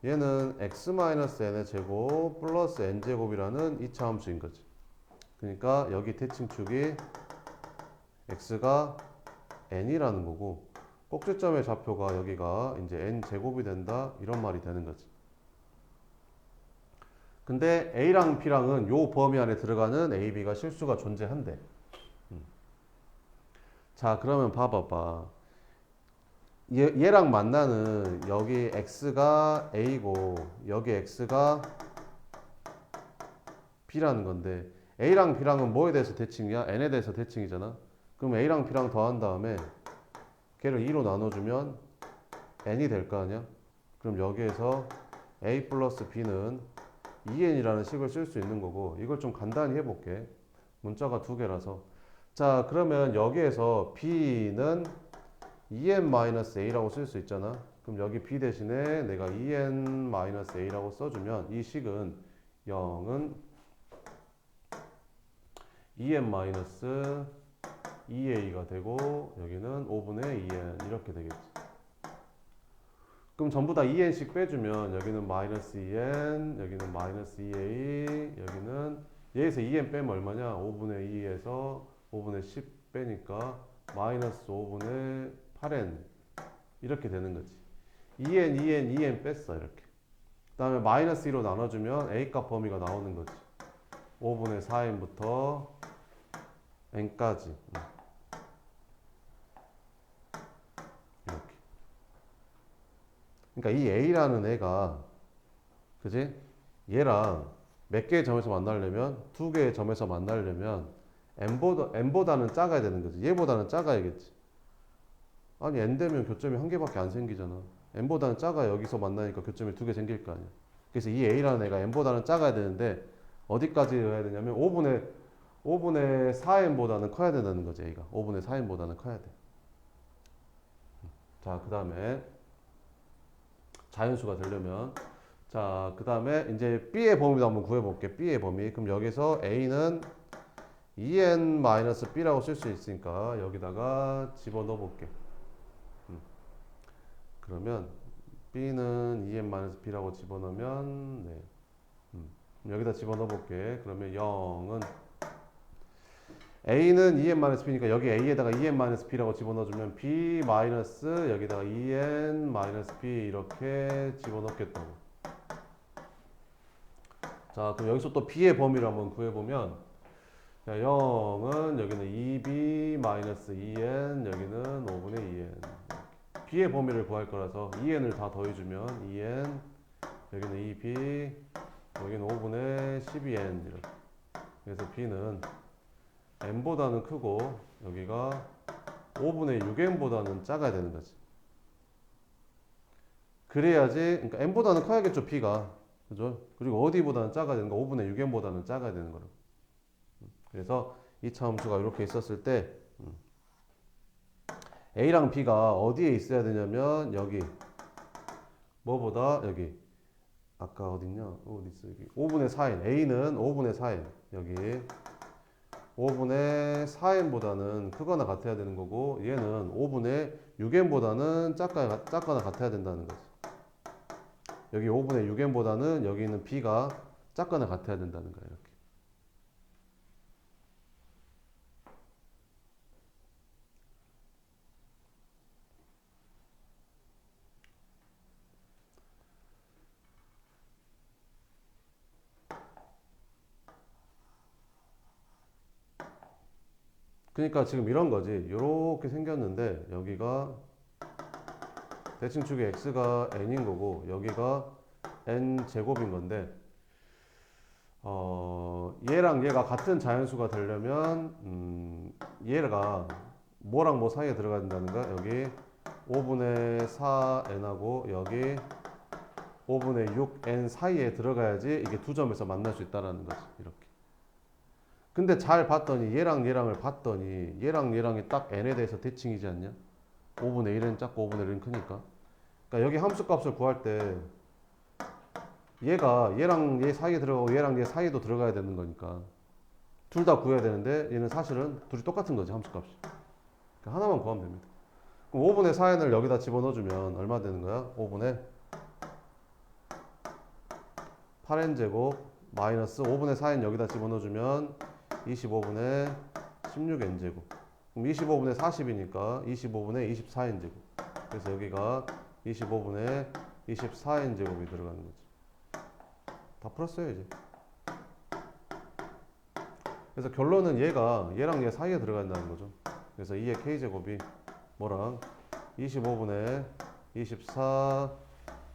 얘는 x 마이너스 n의 제곱 플러스 n제곱이라는 2차 함수인 거지. 그러니까 여기 대칭축이 x가 n이라는 거고 꼭지점의 좌표가 여기가 이제 n제곱이 된다 이런 말이 되는 거지. 근데 A랑 B랑은 요 범위 안에 들어가는 A, B가 실수가 존재한대. 자, 그러면 봐봐봐. 얘랑 만나는 여기 X가 A고 여기 X가 B라는 건데 A랑 B랑은 뭐에 대해서 대칭이야? N에 대해서 대칭이잖아. 그럼 A랑 B랑 더한 다음에 걔를 2로 나눠주면 N이 될 거 아니야? 그럼 여기에서 A 플러스 B는 2n이라는 식을 쓸 수 있는 거고 이걸 좀 간단히 해볼게. 문자가 두 개라서. 자, 그러면 여기에서 b는 2n-a라고 쓸 수 있잖아. 그럼 여기 b 대신에 내가 2n-a라고 써주면 이 식은 0은 2n-2a가 되고 여기는 5분의 2n 이렇게 되겠지. 그럼 전부 다 2n씩 빼주면 여기는 마이너스 2n, 여기는 마이너스 2a, 여기는 얘에서 2n 빼면 얼마냐? 5분의 2에서 5분의 10 빼니까 마이너스 5분의 8n 이렇게 되는 거지. 2n, 2n, 2n 뺐어 이렇게. 그 다음에 마이너스 2로 나눠주면 a값 범위가 나오는 거지. 5분의 4n부터 n까지. 그러니까 이 A라는 애가 그지? 얘랑 몇 개의 점에서 만나려면 두 개의 점에서 만나려면 n보다는 작아야 되는 거지. 얘보다는 작아야겠지. 아니 n 되면 교점이 한 개밖에 안 생기잖아. n보다는 작아 여기서 만나니까 교점이 두 개 생길 거 아니야. 그래서 이 A라는 애가 n보다는 작아야 되는데 어디까지 해야 되냐면 5분의 4n보다는 커야 된다는 거지. A가 5분의 4n보다는 커야 돼. 자, 그 다음에 자연수가 되려면 자, 그 다음에 이제 B의 범위도 한번 구해볼게. B의 범위. 그럼 여기서 A는 2n-b라고 쓸 수 있으니까 여기다가 집어넣어 볼게. 그러면 B는 2n-b라고 집어넣으면 네. 여기다 집어넣어 볼게. 그러면 0은 A는 2n-b니까 여기 A에다가 2n-b라고 집어넣어주면 B 마이너스 여기다가 2n-b 이렇게 집어넣겠다고. 자, 그럼 여기서 또 B의 범위를 한번 구해보면 자, 0은 여기는 2B 마이너스 2n 여기는 5분의 2n. B의 범위를 구할 거라서 2n을 다 더해주면 2n 여기는 2B 여기는 5분의 12n 이렇게. 그래서 B는 n보다는 크고 여기가 5분의 6n보다는 작아야 되는 거지. 그래야지 그러니까 n보다는 커야겠죠 B가. 그죠? 그리고 어디보다는 작아야 되는 거 5분의 6n보다는 작아야 되는 거로. 그래서 이 차 함수가 이렇게 있었을 때 A랑 B가 어디에 있어야 되냐면 여기 뭐보다 여기 아까 어딨냐? 어디 있어 여기 5분의 4n A는 5분의 4n 여기 5분의 4n보다는 크거나 같아야 되는 거고 얘는 5분의 6n보다는 작거나 같아야 된다는 거지. 여기 5분의 6n보다는 여기 있는 b가 작거나 같아야 된다는 거야. 이렇게. 그러니까 지금 이런 거지. 이렇게 생겼는데 여기가 대칭축의 x가 n인 거고 여기가 n 제곱인 건데 얘랑 얘가 같은 자연수가 되려면 얘가 뭐랑 뭐 사이에 들어가야 된다는 거야. 여기 5분의 4n하고 여기 5분의 6n 사이에 들어가야지 이게 두 점에서 만날 수 있다라는 거지. 이렇게. 근데 잘 봤더니 얘랑 얘랑을 봤더니 얘랑 얘랑이 딱 n에 대해서 대칭이지 않냐? 5분의 1은 작고 5분의 1은 크니까. 그러니까 여기 함수 값을 구할 때 얘가 얘랑 얘 사이에 들어가고 얘랑 얘 사이에도 들어가야 되는 거니까 둘 다 구해야 되는데 얘는 사실은 둘이 똑같은 거지 함수 값이. 그러니까 하나만 구하면 됩니다. 그럼 5분의 4n을 여기다 집어넣어주면 얼마 되는 거야? 5분의 8n 제곱 마이너스 5분의 4n 여기다 집어넣어주면 25분의 16n 제곱. 그럼 25분의 40이니까 25분의 24n 제곱. 그래서 여기가 25분의 24n 제곱이 들어가는 거지. 다 풀었어요 이제. 그래서 결론은 얘가 얘랑 얘 사이에 들어간다는 거죠. 그래서 2의 k제곱이 뭐랑 25분의 24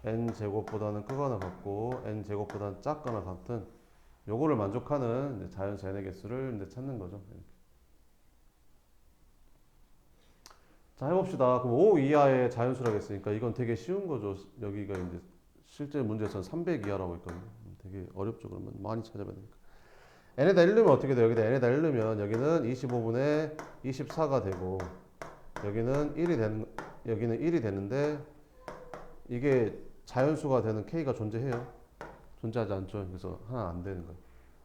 n제곱보다는 크거나 같고 n제곱보다는 작거나 같은 요거를 만족하는 자연수 n의 개수를 이제 찾는 거죠. 이렇게. 자 해봅시다. 그럼 5 이하의 자연수라고 했으니까 이건 되게 쉬운 거죠. 여기가 이제 실제 문제에서는 300 이하라고 했거든요. 되게 어렵죠. 그러면 많이 찾아봐야 되니까. n에다 1 넣으면 어떻게 돼요? 여기다 n에다 1 넣으면 여기는 25분의 24가 되고 여기는 1이 되는데 이게 자연수가 되는 k가 존재해요? 존재하지 않죠. 그래서 하나 안 되는 거예요.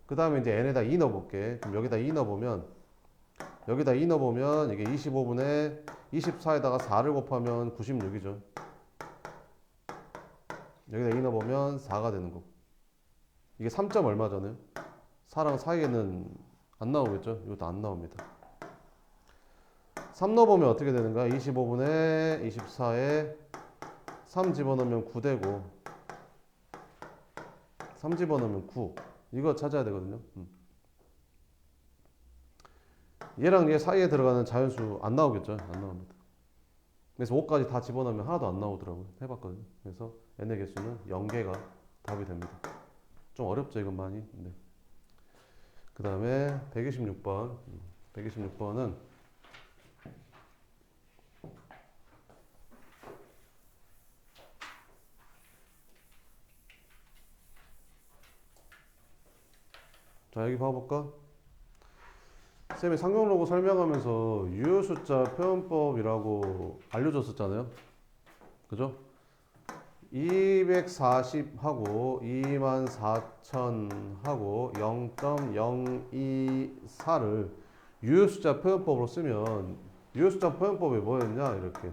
그 다음에 이제 n에다 2 넣어볼게. 그럼 여기다 2 넣어보면 이게 25분의 24에다가 4를 곱하면 96이죠. 여기다 2 넣어보면 4가 되는 거고. 이게 3점 얼마잖아요. 4랑 사이에는 안 나오겠죠. 이것도 안 나옵니다. 3 넣어보면 어떻게 되는가? 25분의 24에 3 집어넣으면 9 되고 3 집어넣으면 9. 이거 찾아야 되거든요. 얘랑 얘 사이에 들어가는 자연수 안 나오겠죠. 안 나옵니다. 그래서 5까지 다 집어넣으면 하나도 안 나오더라고요. 해봤거든요. 그래서 n의 개수는 0개가 답이 됩니다. 좀 어렵죠 이건 많이. 네. 그 다음에 126번 126번은 자 여기 봐볼까? 쌤이 상용로고 설명하면서 유효숫자 표현법이라고 알려줬었잖아요. 그죠? 240하고 24,000하고 0.024를 유효숫자 표현법으로 쓰면 유효숫자 표현법이 뭐였냐? 이렇게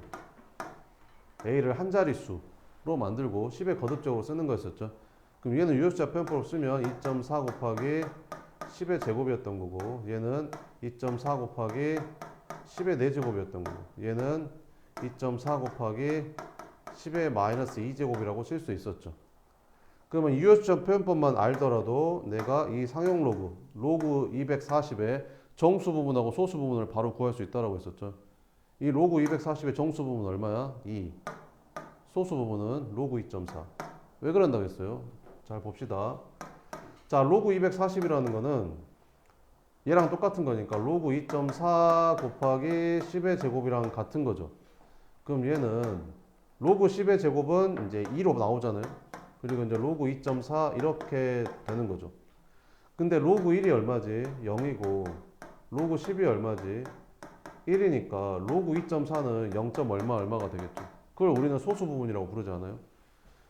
A를 한 자릿수로 만들고 10의 거듭적으로 쓰는 거였었죠. 그럼 얘는 유효숫자 표현법으로 쓰면 2.4 곱하기 10의 제곱이었던 거고 얘는 2.4 곱하기 10의 4제곱이었던 거고 얘는 2.4 곱하기 10의 마이너스 2제곱이라고 쓸 수 있었죠. 그러면 유효수점 표현법만 알더라도 내가 이 상용 로그 240의 정수 부분하고 소수 부분을 바로 구할 수 있다고 했었죠. 이 로그 240의 정수 부분은 얼마야? 2. 소수 부분은 로그 2.4. 왜 그런다고 했어요? 잘 봅시다. 자, 로그 240이라는 거는 얘랑 똑같은 거니까 로그 2.4 곱하기 10의 제곱이랑 같은 거죠. 그럼 얘는 로그 10의 제곱은 이제 2로 나오잖아요. 그리고 이제 로그 2.4 이렇게 되는 거죠. 근데 로그 1이 얼마지? 0이고 로그 10이 얼마지? 1이니까 로그 2.4는 0. 얼마가 되겠죠. 그걸 우리는 소수 부분이라고 부르지 않아요?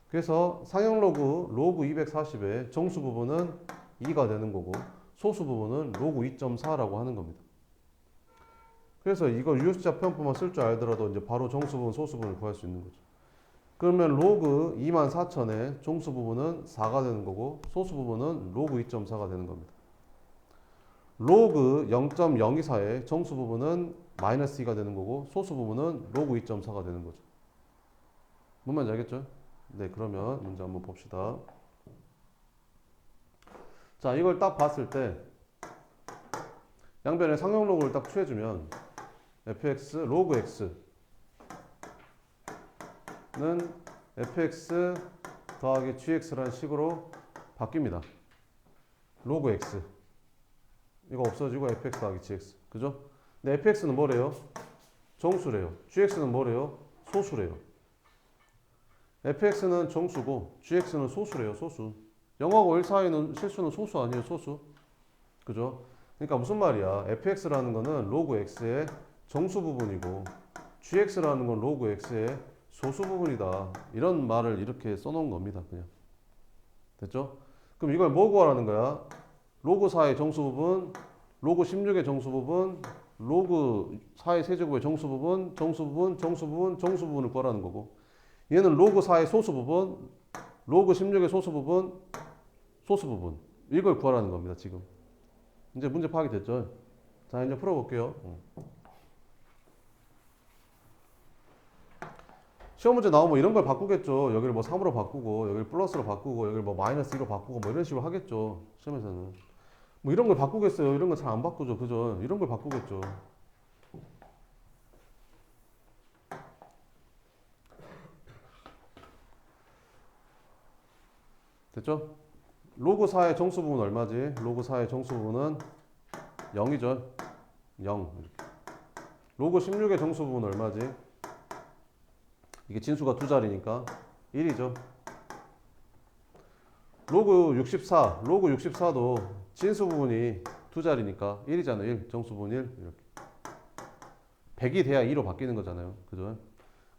그래서 상용 로그 240의 정수 부분은 2가 되는 거고 소수 부분은 로그 2.4라고 하는 겁니다. 그래서 이걸 유효숫자 표현법만 쓸 줄 알더라도 이제 바로 정수 부분, 소수 부분을 구할 수 있는 거죠. 그러면 로그 24,000의 정수 부분은 4가 되는 거고 소수 부분은 로그 2.4가 되는 겁니다. 로그 0.024의 정수 부분은 마이너스 2가 되는 거고 소수 부분은 로그 2.4가 되는 거죠. 뭔 말인지 알겠죠? 네, 그러면 문제 한번 봅시다. 자, 이걸 딱 봤을 때 양변에 상용로그를 딱 취해주면 fx 로그 x는 fx 더하기 gx라는 식으로 바뀝니다. 로그 x 이거 없어지고 fx 더하기 gx 그죠? 근데 fx는 뭐래요? 정수래요. gx는 뭐래요? 소수래요. fx는 정수고 gx는 소수래요. 소수. 0하고 1 사이는 실수는 소수 아니에요? 소수. 그죠? 그러니까 무슨 말이야? fx라는 거는 로그 x의 정수 부분이고 gx라는 건 로그 x의 소수 부분이다. 이런 말을 이렇게 써놓은 겁니다. 그냥. 됐죠? 그럼 이걸 뭐 구하라는 거야? 로그 4의 정수 부분, 로그 16의 정수 부분, 로그 4의 세제곱의 정수 부분, 정수 부분, 정수 부분, 정수 부분을 구하라는 거고 얘는 로그 4의 소수 부분, 로그 16의 소수 부분, 소수 부분 이걸 구하라는 겁니다. 지금. 이제 문제 파악이 됐죠? 자, 이제 풀어볼게요. 시험 문제 나오면 이런 걸 바꾸겠죠. 여기를 뭐 3으로 바꾸고, 여기를 플러스로 바꾸고, 여기를 뭐 마이너스 2로 바꾸고, 뭐 이런 식으로 하겠죠. 시험에서는. 뭐 이런 걸 바꾸겠어요. 이런 거 잘 안 바꾸죠. 그죠? 이런 걸 바꾸겠죠. 됐죠? 로그 4의 정수 부분 얼마지? 로그 4의 정수 부분은 0이죠. 0. 이렇게. 로그 16의 정수 부분 얼마지? 이게 진수가 두 자리니까 1이죠. 로그 64, 로그 64도 진수 부분이 두 자리니까 1이잖아요. 1, 정수 부분 1 이렇게. 100이 돼야 2로 바뀌는 거잖아요. 그죠?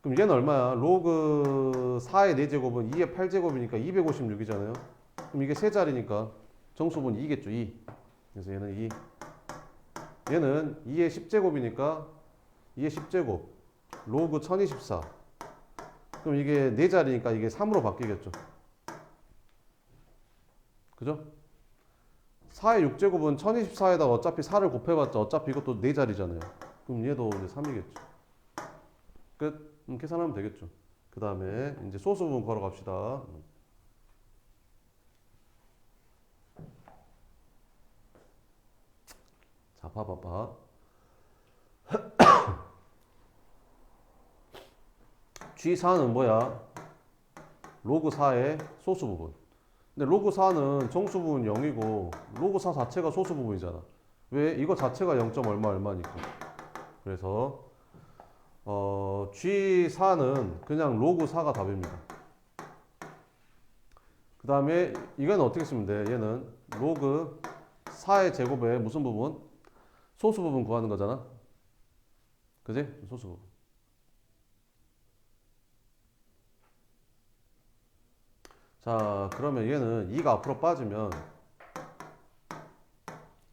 그럼 얘는 얼마야? 로그 4의 4제곱은 2의 8제곱이니까 256이잖아요. 그럼 이게 세 자리니까 정수 부분 2겠죠. 2. 그래서 얘는 2. 얘는 2의 10제곱이니까 2의 10제곱 로그 1024. 그럼 이게 4자리니까 이게 3으로 바뀌겠죠. 그죠? 4의 6제곱은 1024에다가 어차피 4를 곱해봤자 어차피 이것도 4자리잖아요. 그럼 얘도 이제 3이겠죠. 끝. 계산하면 되겠죠. 그 다음에 이제 소수 부분 걸어갑시다. 자, 봐봐봐. G4는 뭐야? 로그 4의 소수 부분. 근데 로그 4는 정수 부분 0이고 로그 4 자체가 소수 부분이잖아. 왜? 이거 자체가 0. 얼마 얼마니까. 그래서 G4는 그냥 로그 4가 답입니다. 그 다음에 이건 어떻게 쓰면 돼? 얘는 로그 4의 제곱에 무슨 부분? 소수 부분 구하는 거잖아. 그지? 소수 부분. 자, 그러면 얘는 2가 앞으로 빠지면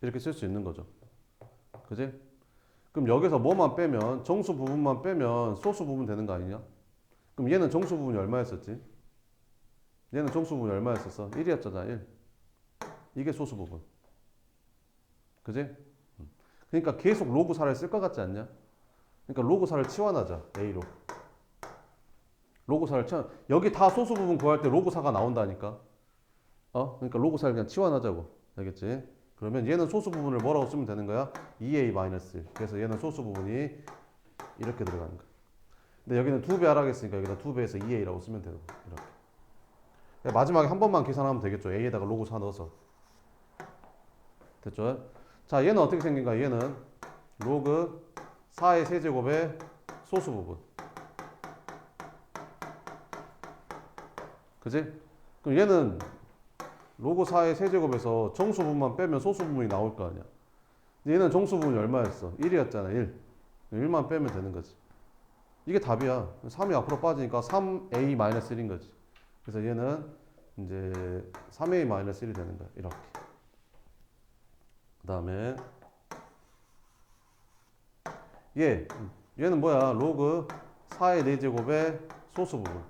이렇게 쓸 수 있는 거죠. 그지? 그럼 여기서 뭐만 빼면 정수 부분만 빼면 소수 부분 되는 거 아니냐? 그럼 얘는 정수 부분이 얼마였었지? 얘는 정수 부분이 얼마였었어? 1이었잖아. 1. 이게 소수 부분. 그지? 그러니까 계속 로그 4를 쓸 것 같지 않냐? 그러니까 로그 4를 치환하자. A로. 로그 4를 치환. 여기 다 소수 부분 구할 때 로그 4가 나온다니까. 그러니까 로그 4를 그냥 치환하자고. 알겠지? 그러면 얘는 소수 부분을 뭐라고 쓰면 되는 거야? 2A-1. 그래서 얘는 소수 부분이 이렇게 들어가는 거야. 근데 여기는 2배 하라겠으니까 여기다 2배에서 2A라고 쓰면 되고. 이렇게. 마지막에 한 번만 계산하면 되겠죠. A에다가 로그 4 넣어서. 됐죠? 자, 얘는 어떻게 생긴가? 얘는 로그 4의 세제곱의 소수 부분. 그지? 그럼 얘는 로그 4의 세제곱에서 정수 부분만 빼면 소수 부분이 나올 거 아니야. 얘는 정수 부분이 얼마였어? 1이었잖아. 1. 1만 빼면 되는 거지. 이게 답이야. 3이 앞으로 빠지니까 3A-1인 거지. 그래서 얘는 이제 3A-1이 되는 거야. 이렇게. 그 다음에 얘는 뭐야? 로그 4의 4제곱의 소수 부분.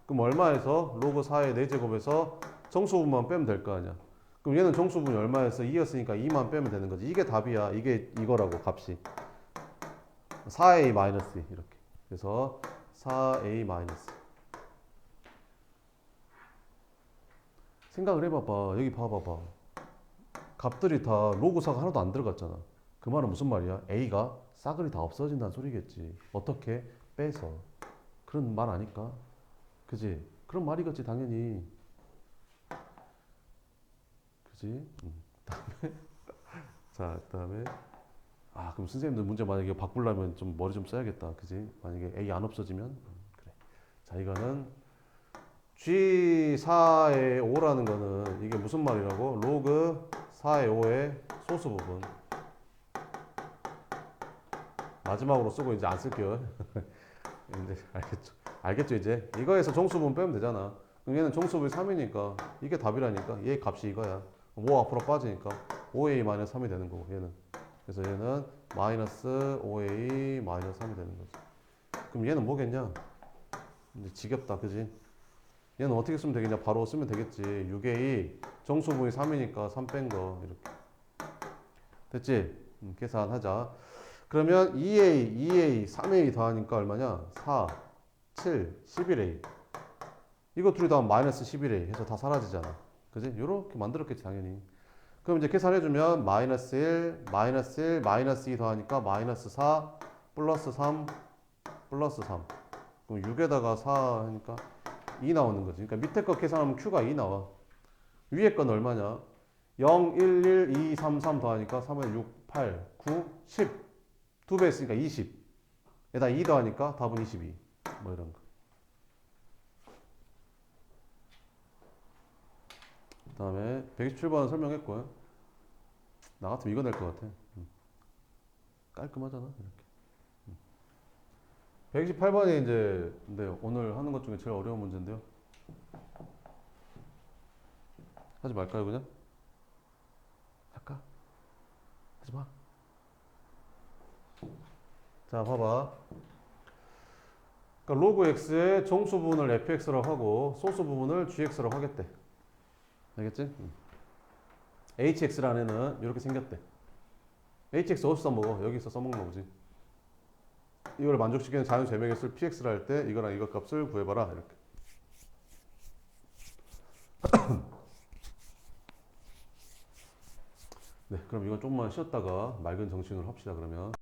그럼 얼마에서? 로그 4의 4제곱에서 정수 부분만 빼면 될 거 아니야. 그럼 얘는 정수 부분이 얼마였어? 2였으니까 2만 빼면 되는 거지. 이게 답이야. 이게 이거라고 값이. 4A-2 이렇게. 그래서 4A-. 생각을 해봐봐. 여기 봐봐봐. 값들이 다 로그사가 하나도 안 들어갔잖아. 그 말은 무슨 말이야? A가 싸그리 다 없어진다는 소리겠지. 어떻게? 빼서. 그런 말 아닐까? 그지? 그런 말이겠지 당연히. 그지? 자, 그다음에 그럼 선생님들 문제 만약에 바꾸려면 좀 머리 좀 써야겠다. 그지? 만약에 A 안 없어지면 그래. 자, 이거는 G4의 5라는 거는 이게 무슨 말이라고? 로그 4의 5의 소수 부분. 마지막으로 쓰고 이제 안 쓸게요. 이제 알겠죠? 알겠죠 이제? 이거에서 정수분 빼면 되잖아. 그럼 얘는 정수분이 3이니까 이게 답이라니까. 얘 값이 이거야. 5 앞으로 빠지니까 5a-3이 되는 거고 얘는. 그래서 얘는 마이너스 5a 마이너스 3이 되는 거지. 그럼 얘는 뭐겠냐? 이제 지겹다, 그지? 얘는 어떻게 쓰면 되겠냐? 바로 쓰면 되겠지. 6a 정수분이 3이니까 3 뺀 거 이렇게. 됐지? 계산하자. 그러면 2a, 3a 더하니까 얼마냐? 4, 7, 11a. 이거 둘이 더하면 마이너스 11a 해서 다 사라지잖아. 그지? 요렇게 만들었겠지, 당연히. 그럼 이제 계산해주면 마이너스 1, 마이너스 1, 마이너스 2 더하니까 마이너스 4, 플러스 3, 플러스 3. 그럼 6에다가 4 하니까 2 나오는 거지. 그러니까 밑에 거 계산하면 Q가 2 나와. 위에 건 얼마냐? 0, 1, 1, 2, 3, 3 더하니까 3은 6, 8, 9, 10. 두 배 했으니까 20. 에다 2 더하니까 답은 22. 뭐 이런 거. 그 다음에 127번은 설명했고요. 나 같으면 이거 낼 것 같아. 깔끔하잖아. 이렇게. 128번이 이제 근데 오늘 하는 것 중에 제일 어려운 문제인데요. 하지 말까요, 그냥? 할까? 하지 마. 자, 봐봐. 그러니까 로그 x의 정수 부분을 fx라고 하고 소수 부분을 gx라고 하겠대. 알겠지? hx라는 애는 이렇게 생겼대. hx 어디서 써먹어? 여기서 써먹는 거지. 이걸 만족시키는 자연 제명했을 px를 할 때 이거랑 이거 값을 구해봐라. 이렇게. 네, 그럼 이건 좀만 쉬었다가 맑은 정신으로 합시다, 그러면.